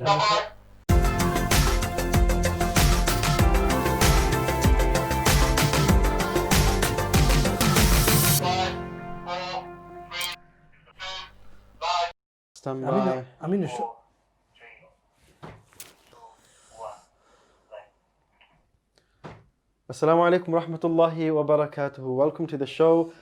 Stand by. Assalamu alaikum rahmatullahi wa barakatuhu. Welcome to the show.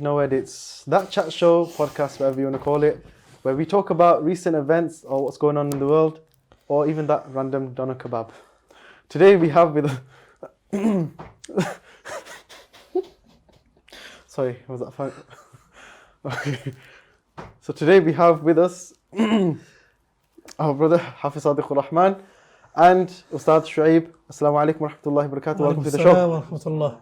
#No edits. That chat show, podcast, whatever you want to call it, where we talk about recent events or what's going on in the world, or even that random doner kebab. Today we have with sorry, was that fun? Okay. So today we have with us our brother Hafiz Sadik Rehman and Ustad Shuaib. Assalamu alaikum wa rahmatullahi wa barakatuh. Welcome to the show.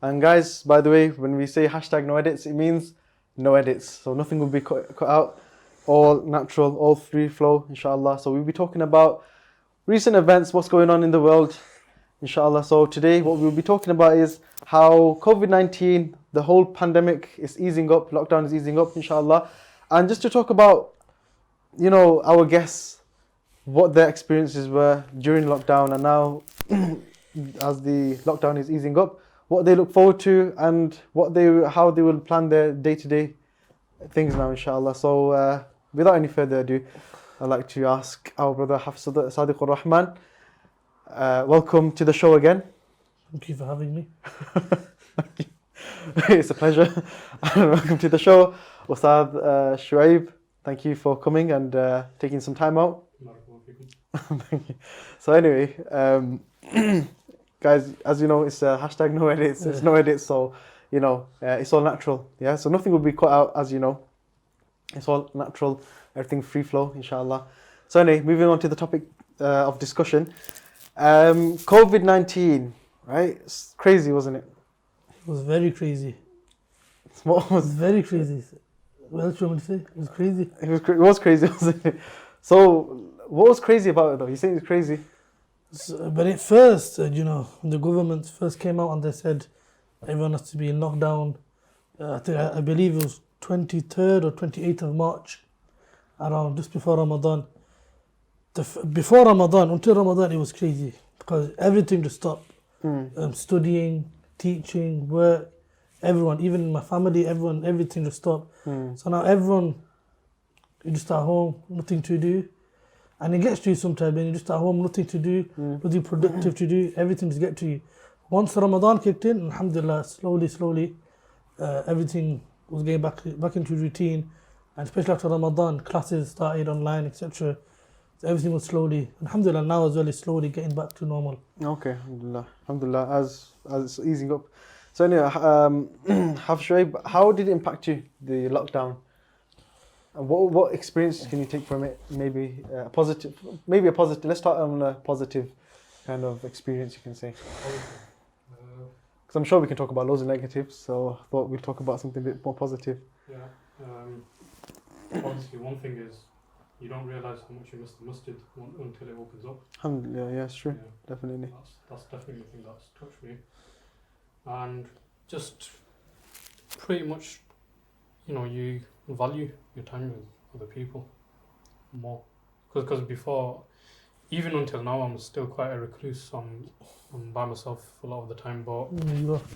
And guys, by the way, when we say #no edits, it means no edits. So nothing will be cut out. All natural, all free flow, inshallah. So we'll be talking about recent events, what's going on in the world, inshallah. So today what we'll be talking about is how COVID-19, the whole pandemic is easing up, lockdown is easing up, inshallah. And just to talk about, you know, our guests, what their experiences were during lockdown and now as the lockdown is easing up, what they look forward to and how they will plan their day-to-day things now, inshallah. So without any further ado, I'd like to ask our brother Hafiz Sadik Rehman. Welcome to the show again. Thank you for having me. It's a pleasure. Welcome to the show. Ustad Shuaib, thank you for coming and taking some time out. Thank you. So anyway, guys, as you know, it's #no edits. It's no edits, so you know it's all natural. Yeah, so nothing will be cut out, as you know. It's all natural, everything free flow, inshallah. So anyway, moving on to the topic of discussion. COVID-19, right? It's crazy, wasn't it? It was very crazy. What was very crazy? What else do you want me to say? It was crazy. It was crazy, wasn't it? So what was crazy about it though? You saying it's crazy? So, but at first, you know, when the government first came out and they said everyone has to be in lockdown, I believe it was 23rd or 28th of March, around just before Ramadan. Before Ramadan, until Ramadan, it was crazy because everything just stopped. Studying, teaching, work, everyone, even my family, everything just stopped. So now everyone, you're just at home, nothing to do. And it gets to you sometimes, and you're just at home, nothing to do, nothing productive to do, everything just gets to you. Once Ramadan kicked in, alhamdulillah, slowly, everything was getting back into routine. And especially after Ramadan, classes started online, etc. So everything was slowly, alhamdulillah, now as well is slowly getting back to normal. Okay, alhamdulillah, as it's easing up. So anyway, Hafiz Shuaib, how did it impact you, the lockdown? And what experiences can you take from it? Maybe a positive. Let's start on a positive kind of experience, you can say. Because I'm sure we can talk about loads of negatives, so I thought we'd talk about something a bit more positive. Yeah. Obviously, one thing is you don't realise how much you miss the masjid until it opens up. Alhamdulillah, yeah, it's true. Yeah, definitely. That's definitely the thing that's touched me. And just pretty much, you know, you value your time with other people more. Because before, even until now, I'm still quite a recluse. I'm by myself a lot of the time. But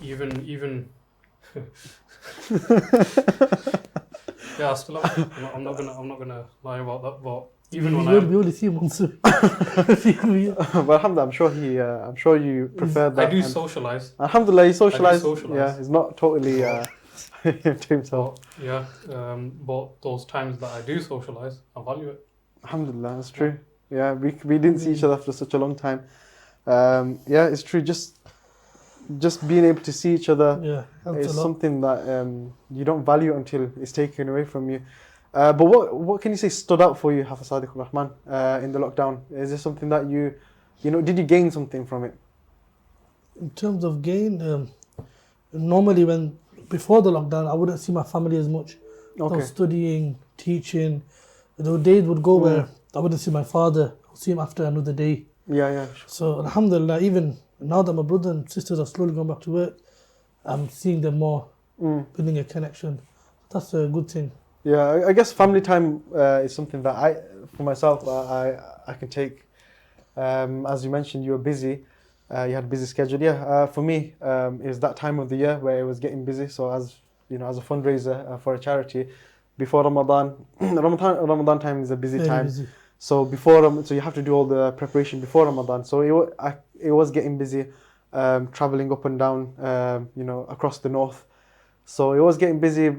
even yeah, I'm not gonna lie about that. But even when we only see him once. Well, alhamdulillah, I'm sure you prefer that. I do socialise. Alhamdulillah, you socialise. Yeah, it's not totally to himself. Yeah, but those times that I do socialise, I value it. Alhamdulillah, that's true. Yeah, we didn't see each other for such a long time. Yeah, it's true. Just being able to see each other is something that you don't value until it's taken away from you. But what can you say stood out for you, Hafiz Sadik Rehman, in the lockdown? Is there something that you know, did you gain something from it? In terms of gain, normally before the lockdown, I wouldn't see my family as much. Okay. I was studying, teaching. The days would go where I wouldn't see my father. I'll see him after another day. Yeah. So alhamdulillah, even now that my brother and sisters are slowly going back to work, I'm seeing them more, building a connection. That's a good thing. Yeah, I guess family time is something that for myself, I can take. As you mentioned, you were busy. You had a busy schedule. Yeah, for me, it was that time of the year where it was getting busy. So as you know, as a fundraiser for a charity, before Ramadan, Ramadan time is a busy Very time. busy. So before so you have to do all the preparation before Ramadan. So it was getting busy, traveling up and down, you know, across the north. So it was getting busy.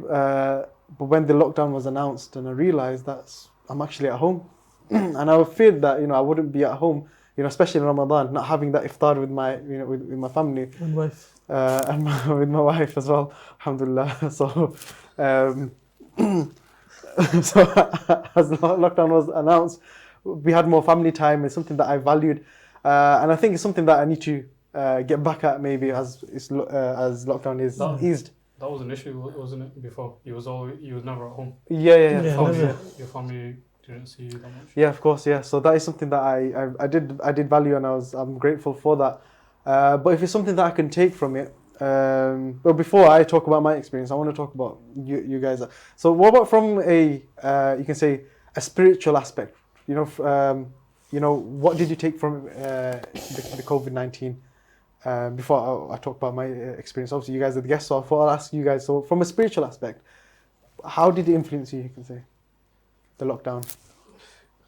But when the lockdown was announced, and I realized that I'm actually at home, and I feared that, you know, I wouldn't be at home, you know, especially in Ramadan, not having that iftar with my, you know, with my family, And wife. and with my wife as well, alhamdulillah. So, so as lockdown was announced, we had more family time. It's something that I valued, and I think it's something that I need to get back at maybe as lockdown is eased. That was an issue, wasn't it? Before you was never at home. Yeah. Yeah, Your never. family didn't see you that much. Yeah, of course, yeah. So that is something that I did value, and I'm grateful for that. But if it's something that I can take from it, but before I talk about my experience, I want to talk about you guys. So what about from a you can say a spiritual aspect? You know, what did you take from the COVID-19? Before I talk about my experience, obviously you guys are the guests, so I thought I'll ask you guys. So from a spiritual aspect, how did it influence you? You can say the lockdown.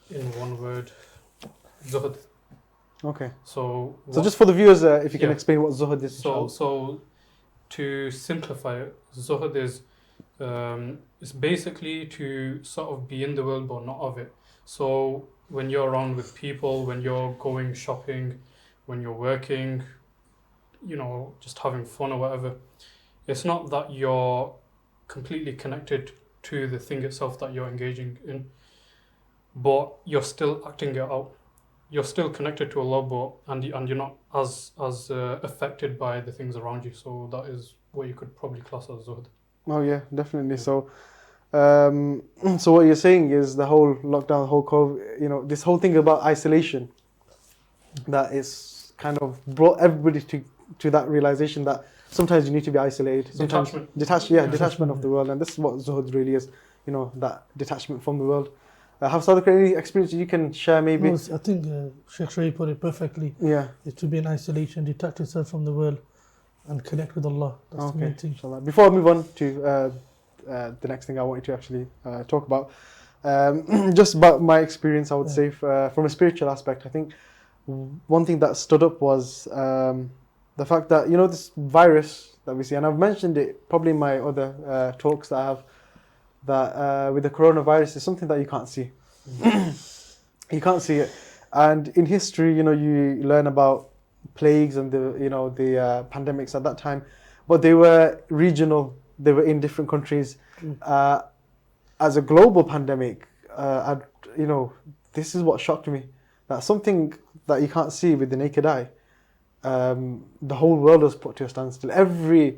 In one word, zuhd. Okay. So just for the viewers, if you can Yeah. explain what zuhd is. So to simplify it, zuhd is it's basically to sort of be in the world but not of it. So when you're around with people, when you're going shopping, when you're working, you know, just having fun or whatever, it's not that you're completely connected to the thing itself that you're engaging in, but you're still acting it out. You're still connected to Allah, but and you're not as affected by the things around you. So that is what you could probably class as zuhd. Oh yeah, definitely. So, so what you're saying is the whole lockdown, the whole COVID, you know, this whole thing about isolation, that is kind of brought everybody to that realization that sometimes you need to be isolated. Sometimes Detachment. detachment of the world, and this is what zuhud really is. You know, that detachment from the world. Have Sadik any experience you can share maybe? No, I think Sheikh Shuaib put it perfectly. Yeah. Is to be in isolation, detach yourself from the world, and connect with Allah. That's the main thing. Inshallah. Before I move on to the next thing I wanted to actually talk about, just about my experience, I would say from a spiritual aspect, I think one thing that stood up was the fact that, you know, this virus that we see, and I've mentioned it probably in my other talks that I have, that with the coronavirus is something that you can't see. You can't see it. And in history, you know, you learn about plagues and the pandemics at that time, but they were regional. They were in different countries. As a global pandemic, you know, this is what shocked me. That something that you can't see with the naked eye, the whole world was put to a standstill. Every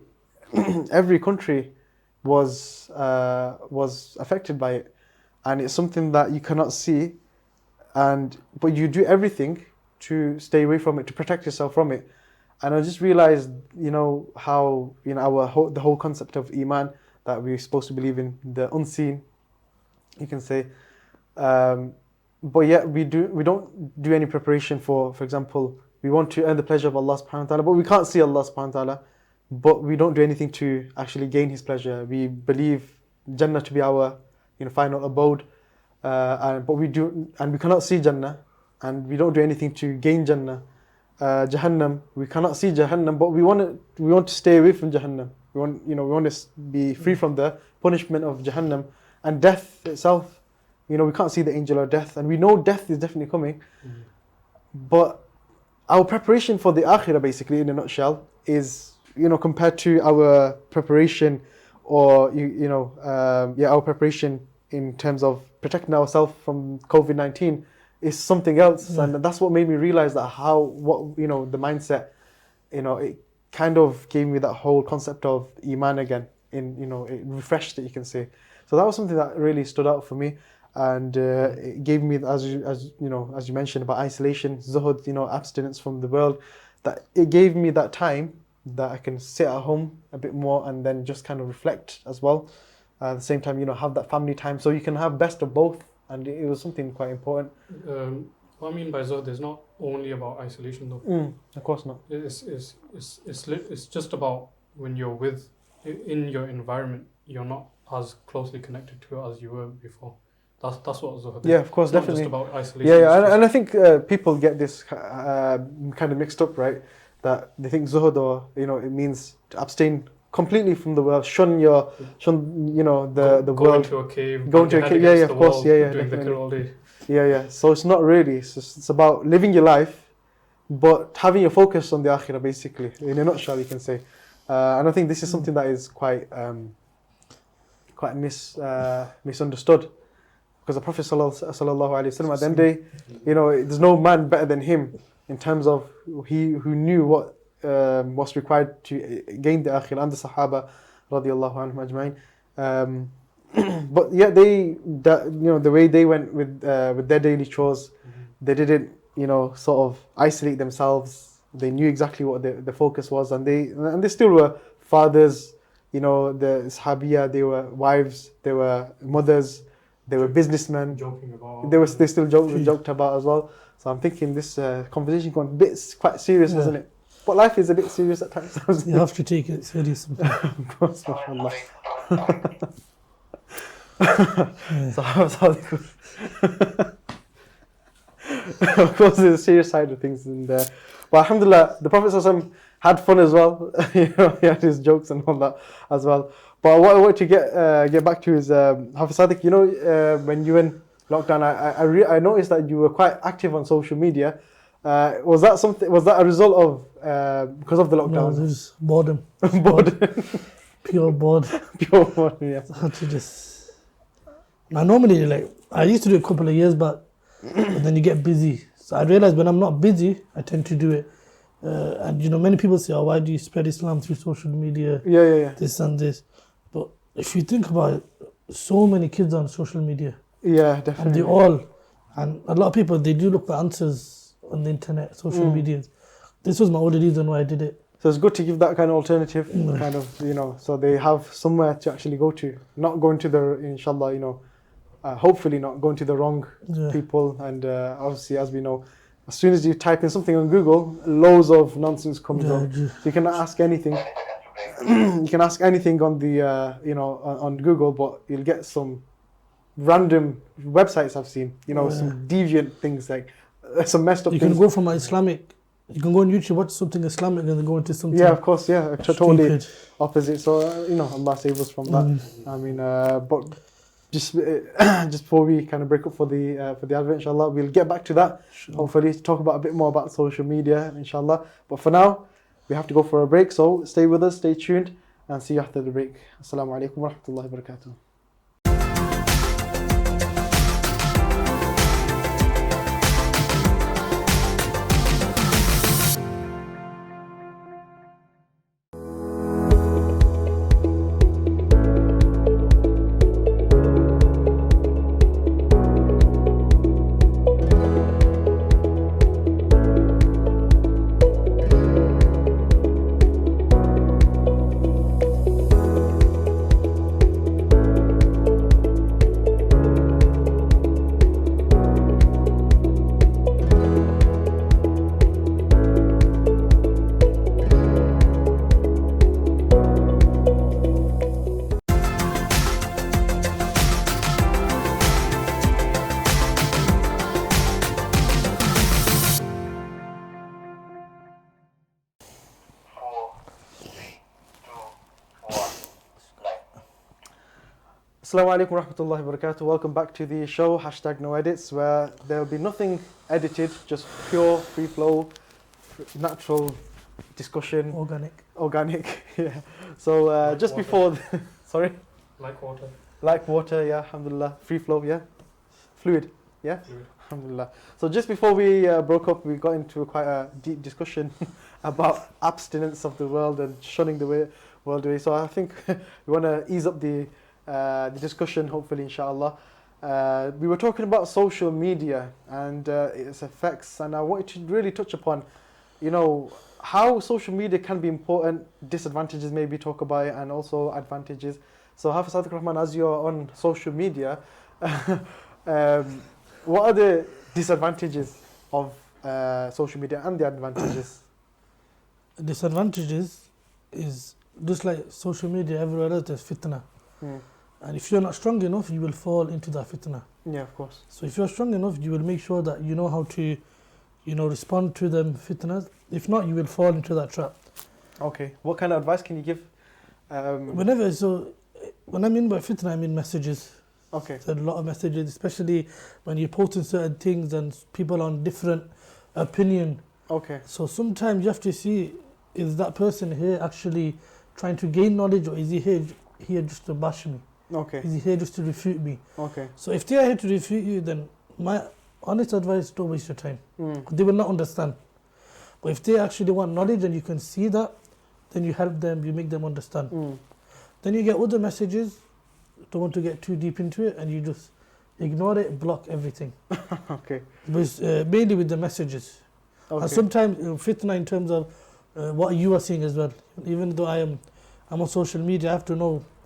country was affected by it, and it's something that you cannot see, but you do everything to stay away from it, to protect yourself from it. And I just realized, you know, how, you know, the whole concept of iman, that we're supposed to believe in the unseen, you can say, but yet we don't do any preparation for example, we want to earn the pleasure of Allah subhanahu wa ta'ala, but we can't see Allah subhanahu wa ta'ala, but we don't do anything to actually gain His pleasure. We believe Jannah to be our, you know, final abode, but we cannot see Jannah, and we don't do anything to gain Jannah. Jahannam, we cannot see Jahannam, but we want to stay away from Jahannam. We want to be free from the punishment of Jahannam. And death itself, you know, we can't see the angel of death, and we know death is definitely coming. But our preparation for the akhirah, basically, in a nutshell, is, you know, compared to our preparation, or our preparation in terms of protecting ourselves from COVID-19 is something else. And that's what made me realize that the mindset, you know, it kind of gave me that whole concept of iman again. It refreshed it, you can say. So that was something that really stood out for me, and it gave me, as you mentioned about isolation, zuhud, you know, abstinence from the world. That it gave me that time that I can sit at home a bit more and then just kind of reflect as well. at the same time, you know, have that family time, so you can have best of both. And it was something quite important. What I mean by zuhd is not only about isolation though. Of course not. It's just about when you're in your environment, you're not as closely connected to it as you were before. That's what zuhd is. Yeah, of course, It's not definitely. just about isolation. And I think people get this kind of mixed up, right? That they think zuhud, or you know, it means to abstain completely from the world, shun you know, the go world. into a cave. Go into a cave, yeah, of course, yeah, doing definitely. dhikr all day. Yeah. So it's not really. It's about living your life, but having your focus on the akhirah, basically. In a nutshell, you can say. And I think this is something that is quite misunderstood, because the Prophet sallallahu alaihi wasallam, at the end of the day, you know, there's no man better than him in terms of who knew what was required to gain the akhirah, and the Sahaba radiyallahu anhum ajma'in. But yeah, you know, the way they went with their daily chores, they didn't, you know, sort of isolate themselves. They knew exactly what the focus was, and they still were fathers, you know, the Sahabiya, they were wives, they were mothers, they were businessmen. Joking about. They still joked about as well. So I'm thinking this conversation gone quite serious, hasn't it? But life is a bit serious at times. You have to take it serious. Of course, mashallah. So of course, there's a serious side of things, but alhamdulillah, the Prophet ﷺ had fun as well. You know, he had his jokes and all that as well. But what I want to get back to is Hafiz Sadik. You know, when you were in lockdown, I noticed that you were quite active on social media. Was that a result of because of the No, lockdown? there's boredom. Boredom. Pure boredom. Pure boredom. Yeah. I had to just. Now, normally, like, I used to do it a couple of years back, but then you get busy. So I realized when I'm not busy, I tend to do it. And you know, many people say, "Oh, why do you spread Islam through social media?" Yeah. This and this. But if you think about it, so many kids on social media, Yeah, and definitely. and a lot of people, they do look for answers on the internet, social media. This was my only reason why I did it. So it's good to give that kind of alternative, kind of, you know, so they have somewhere to actually go to, not going to the, inshallah, you know, hopefully not going to the wrong people. And obviously, as we know, as soon as you type in something on Google, loads of nonsense comes up. So you can ask anything. You can ask anything on the, you know, on Google, but you'll get some random websites I've seen, you know, some deviant things, like some messed up You things. can go from Islamic. You can go on YouTube, watch something Islamic, and then go into something. Yeah, of course, yeah, totally stupid. opposite. So you know, Allah save us from that. I mean, but just before we kind of break up for the advent, inshallah, we'll get back to that. Sure. Hopefully, to talk about a bit more about social media, inshallah. But for now, we have to go for a break. So stay with us, stay tuned, and see you after the break. Assalamu alaikum wa rahmatullahi wa barakatuh. Assalamu alaikum warahmatullahi wabarakatuh. Welcome back to the show, #NoEdits, where there will be nothing edited, just pure, free flow, natural discussion. Organic, yeah. So Like just water. before, sorry? Like water. Like water, yeah, alhamdulillah. Free flow, yeah. Fluid, yeah? Fluid. Alhamdulillah. So just before we broke up, we got into quite a deep discussion about abstinence of the world and shunning the world away. So I think we want to ease up the discussion, hopefully, inshallah. We were talking about social media and its effects, and I wanted to really touch upon, you know, how social media can be important, disadvantages maybe talk about it, and also advantages. So Hafiz Sadik Rahman, as you're on social media, what are the disadvantages of social media and the advantages? Disadvantages is just like social media, everywhere else there's fitna. Mm. And if you're not strong enough, you will fall into that fitna. Yeah, of course. So if you're strong enough, you will make sure that you know how to, respond to them fitnas. If not, you will fall into that trap. Okay. What kind of advice can you give? When I mean by fitna, I mean messages. Okay. There's a lot of messages, especially when you're posting certain things and people on different opinion. Okay. So sometimes you have to see, is that person here actually trying to gain knowledge, or is he here just to bash me? Okay. Is he here just to refute me? Okay. So if they are here to refute you, then my honest advice, don't waste your time. Mm. They will not understand. But if they actually want knowledge and you can see that, then you help them, you make them understand. Mm. Then you get other messages, don't want to get too deep into it, and you just ignore it, block everything. Okay. But it's, mainly with the messages. Okay. And sometimes fitna in terms of what you are seeing as well. Even though I'm on social media, I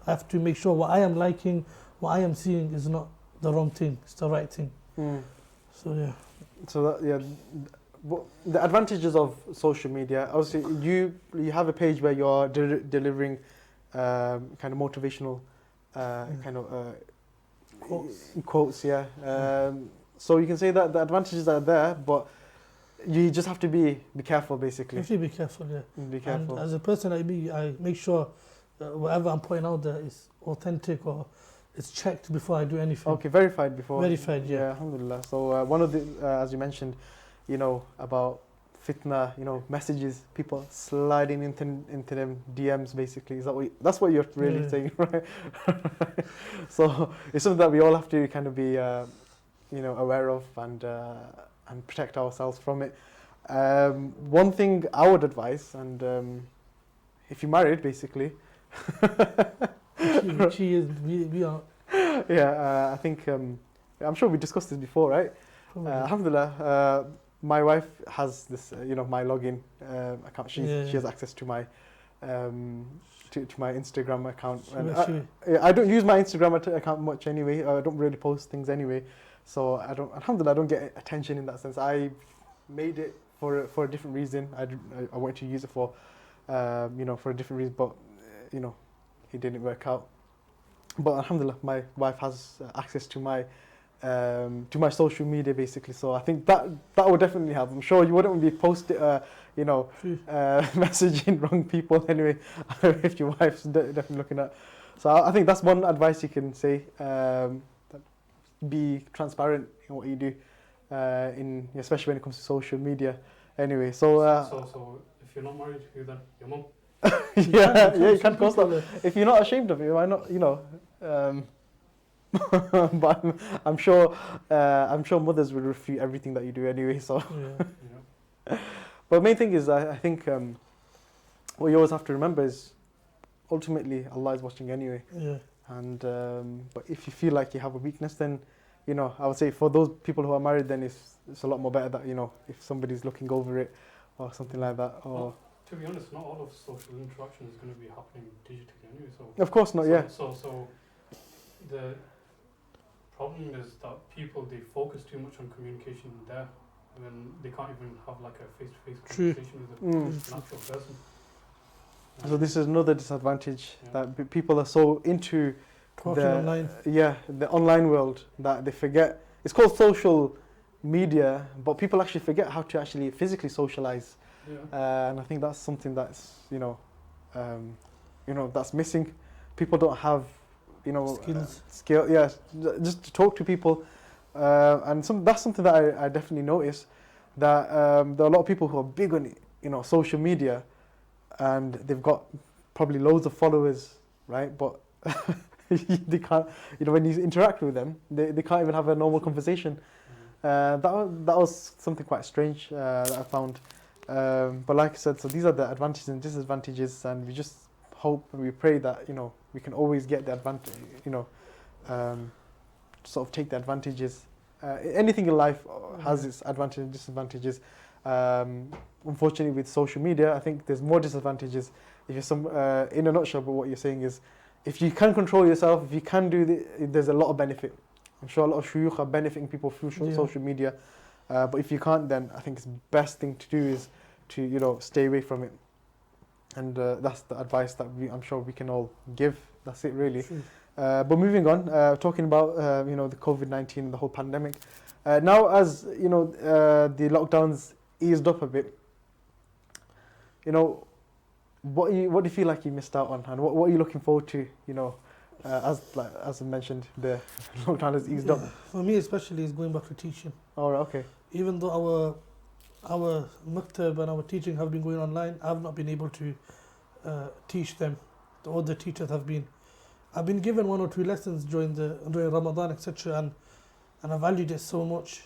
have to make sure what I am liking, what I am seeing is not the wrong thing, it's the right thing. Mm. So yeah. So that, yeah, the advantages of social media. Obviously, you have a page where you're delivering kind of motivational kind of quotes. Yeah. So you can say that the advantages are there, but you just have to be careful, basically. You have to be careful, yeah. Be careful. And as a person like me, I make sure whatever I'm putting out there is authentic or it's checked before I do anything. Okay, verified before. Verified, yeah. Alhamdulillah. So one of the, as you mentioned, about fitna, messages, people sliding into them DMs, basically. That's what you're really saying, right? So it's something that we all have to kind of be, aware of and protect ourselves from it. One thing I would advise, and if you're married, basically. Which we are. Yeah, I think, I'm sure we discussed this before, right? Alhamdulillah, my wife has this, my login account. She has access to my to my Instagram account. And I don't use my Instagram account much anyway. I don't really post things anyway. So alhamdulillah, I don't get attention in that sense. I made it for a different reason. I wanted to use it for, for a different reason, but, it didn't work out. But alhamdulillah, my wife has access to my social media, basically. So I think that would definitely help. I'm sure you wouldn't be messaging wrong people anyway, if your wife's definitely looking at. So I think that's one advice you can say. Be transparent in what you do, especially when it comes to social media. Anyway, so if you're not married, who then? Your mum? yeah, you can't cause that. If you're not ashamed of it, why not? But I'm sure mothers will refute everything that you do anyway. So, but main thing is, I think what you always have to remember is, ultimately, Allah is watching anyway. Yeah. And but if you feel like you have a weakness, then I would say for those people who are married, then it's a lot more better that if somebody's looking over it or something like that. Or to be honest, not all of social interaction is going to be happening digitally anyway. So of course not. So the problem is that people, they focus too much on communication there, when they can't even have like a face-to-face conversation with an actual person. So this is another disadvantage, that people are so into the online world that they forget. It's called social media, but people actually forget how to actually physically socialize. And I think that's something that's that's missing. People don't have skill. Just to talk to people, and that's something that I definitely noticed, that there are a lot of people who are big on social media, and they've got probably loads of followers, right? But they can't, when you interact with them, they can't even have a normal conversation. That was something quite strange that I found. But like I said, so these are the advantages and disadvantages, and we just hope and we pray that we can always get the advantage, sort of take the advantages. Anything in life has its advantages and disadvantages. Unfortunately, with social media, I think there's more disadvantages. If you're in a nutshell, but what you're saying is, if you can control yourself, if you can do there's a lot of benefit. I'm sure a lot of shuyukh are benefiting people through social media. But if you can't, then I think it's the best thing to do is to stay away from it. And that's the advice that I'm sure we can all give. That's it really. But moving on, talking about the COVID-19 and the whole pandemic. Now as the lockdowns eased up a bit, what do you feel like you missed out on, and what are you looking forward to? As I mentioned, the lockdown has eased up. For me especially is going back to teaching. All right, okay. Even though our maktab and our teaching have been going online, I have not been able to teach them. The other teachers have been. I've been given 1 or 2 lessons during Ramadan, etc. And I valued it so much.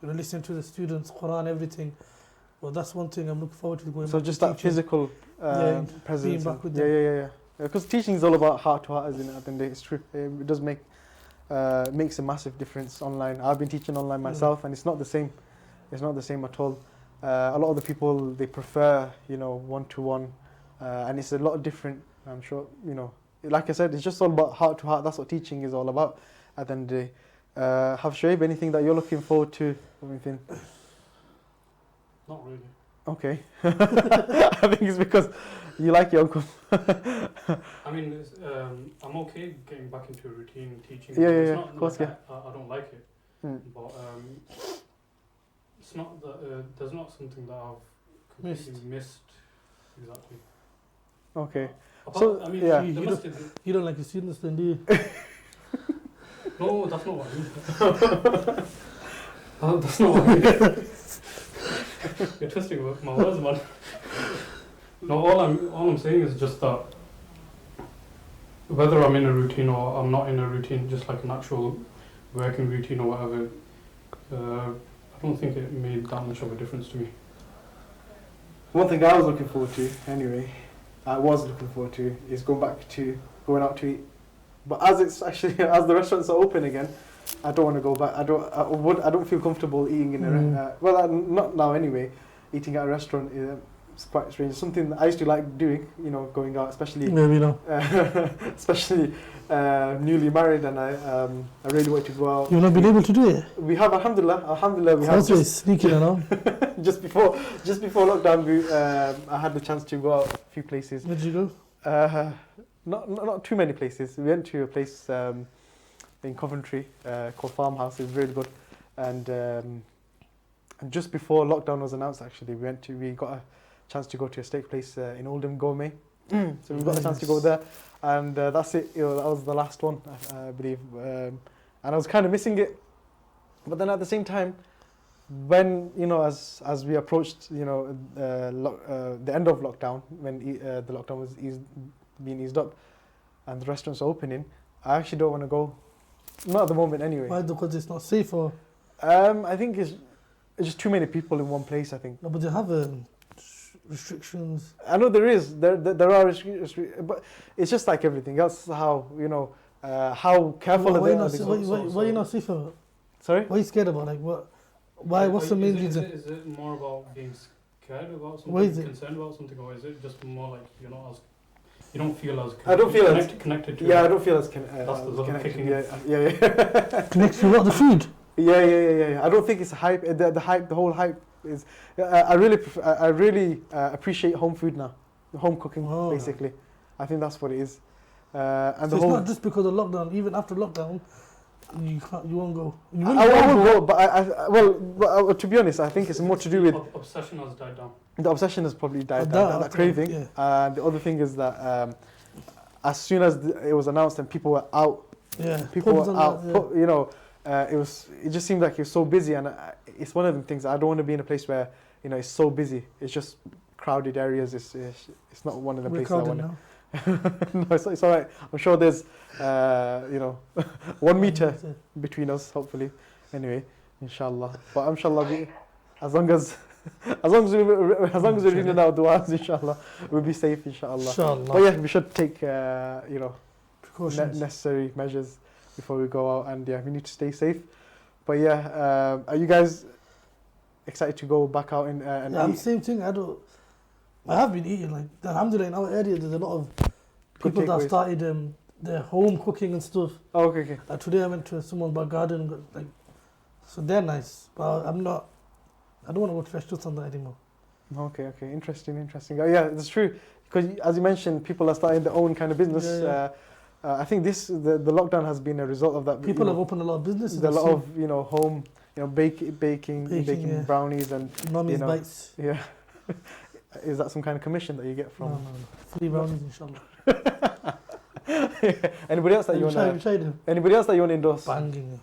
Listening to the students, Quran, everything. Well, that's one thing I'm looking forward to going back to. So just that physical presence. Being back with them. Yeah. Because teaching is all about heart to heart, isn't it? I think it's true. It does makes a massive difference online. I've been teaching online myself, and it's not the same. It's not the same at all. A lot of the people, they prefer, one-to-one, and it's a lot different. I'm sure, like I said, it's just all about heart to heart. That's what teaching is all about at the end of the day. Have Shuaib, anything that you're looking forward to or anything? Not really. Okay. I think it's because you like your uncle. I mean, I'm okay getting back into a routine teaching. Yeah, it's yeah, not of course, like I don't like it. Mm. But it's not that there's not something that I've completely missed. Exactly. Okay. Apart, I mean, yeah. You don't like your students then, do you? No, that's not what I mean. That's not what I mean. You're twisting my words, man. No, all I'm saying is just that whether I'm in a routine or I'm not in a routine, just like an actual working routine or whatever, I don't think it made that much of a difference to me. One thing I was looking forward to, anyway, is going out to eat. But as the restaurants are open again, I don't want to go back. I don't feel comfortable eating in a not now anyway. Eating at a restaurant is quite strange. It's something that I used to like doing, going out, especially especially newly married, and I really want to go out. You've not been able to do it? We have, alhamdulillah, we have. Also sneaking around. just before lockdown, I had the chance to go out a few places. Where did you go? Not too many places. We went to a place in Coventry called Farmhouse. It was really good, and just before lockdown was announced, actually, we got a chance to go to a steak place in Oldham Gourmet. So we got a chance to go there, and that's it. That was the last one, I believe, and I was kind of missing it. But then at the same time, when as we approached the end of lockdown, when the lockdown was being eased up, and the restaurants are opening, I actually don't want to go. Not at the moment, anyway. Why? Because it's not safe, or? I think it's just too many people in one place. I think. No, but they have restrictions. I know there is. There are restrictions, but it's just like everything else. How how careful Why are they? Why are you not safe about? Sorry. What are you scared about? Like what? Why? What's the main reason? Is it more about being scared about something, What is it? concerned about something, or is it just more like you don't feel as I don't feel connected to it? Yeah, I don't feel as That's the connected. kicking Yeah. Connects to what? The food? Yeah. I don't think it's a hype. The hype, the whole hype is. I really appreciate home food now, home cooking basically. I think that's what it is. And So the it's not just because of lockdown. Even after lockdown, you won't go. I won't go, but to be honest, I think it's more to do with obsession has died down. the obsession has probably died down, that craving. Yeah. The other thing is that as soon as it was announced and people were out, it just seemed like it was so busy, and it's one of the things I don't want to be in a place where it's so busy. It's just crowded areas. It's not one of the places I want to. No, it's all right. I'm sure there's 1 meter between us, hopefully. Anyway, inshallah. But inshallah, as long as we're reading our du'as, inshallah, we'll be safe, inshallah. But yeah, we should take necessary measures before we go out, and we need to stay safe. But yeah, are you guys excited to go back out and eat? Same thing. I have been eating, like, alhamdulillah, in our area there's a lot of people that started their home cooking and stuff. Oh, okay, okay. Like today I went to someone's back garden and got, like, so they're nice. But I don't want to go to restaurants on that anymore. Okay, okay. Interesting. Yeah, it's true. Because as you mentioned, people are starting their own kind of business. Yeah. I think the lockdown has been a result of that. People have opened a lot of businesses. There's a lot of home baking yeah. brownies and Mommy's bites. yeah. Is that some kind of commission that you get from? No. Free brownies, inshallah. Anybody else that you want to? Anybody else that you want to endorse? Banging.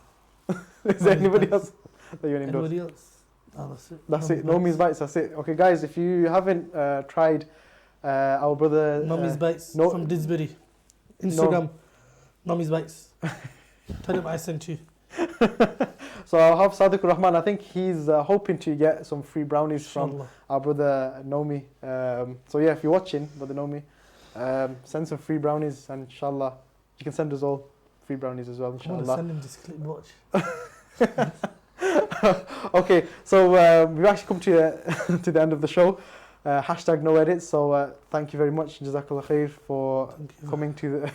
Is there anybody else that you want to endorse? Anybody else? No, that's it. That's it. Nomi's Bites. That's it. Okay, guys, if you haven't tried our brother Nomi's Bites no- from Didsbury. Instagram. Nomi's Bites. Tell him I sent you. So I'll have Sadik Rahman. I think he's hoping to get some free brownies from Inshallah. our brother Nomi. So yeah, if you're watching, brother Nomi, send some free brownies, and inshallah, you can send us all free brownies as well. I want to Inshallah. send him this clip watch. Okay, so we've actually come to the end of the show. Hashtag no edits. So thank you very much, Jazakallah khair, for coming to the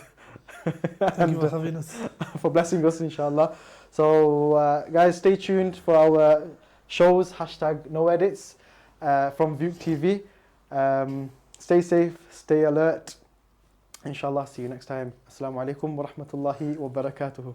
Thank you for having us. for blessing us, inshallah. So guys, stay tuned for our shows. Hashtag no edits from Vuk TV. Stay safe, stay alert. Inshallah, see you next time. Assalamu alaikum wa rahmatullahi wa barakatuhu.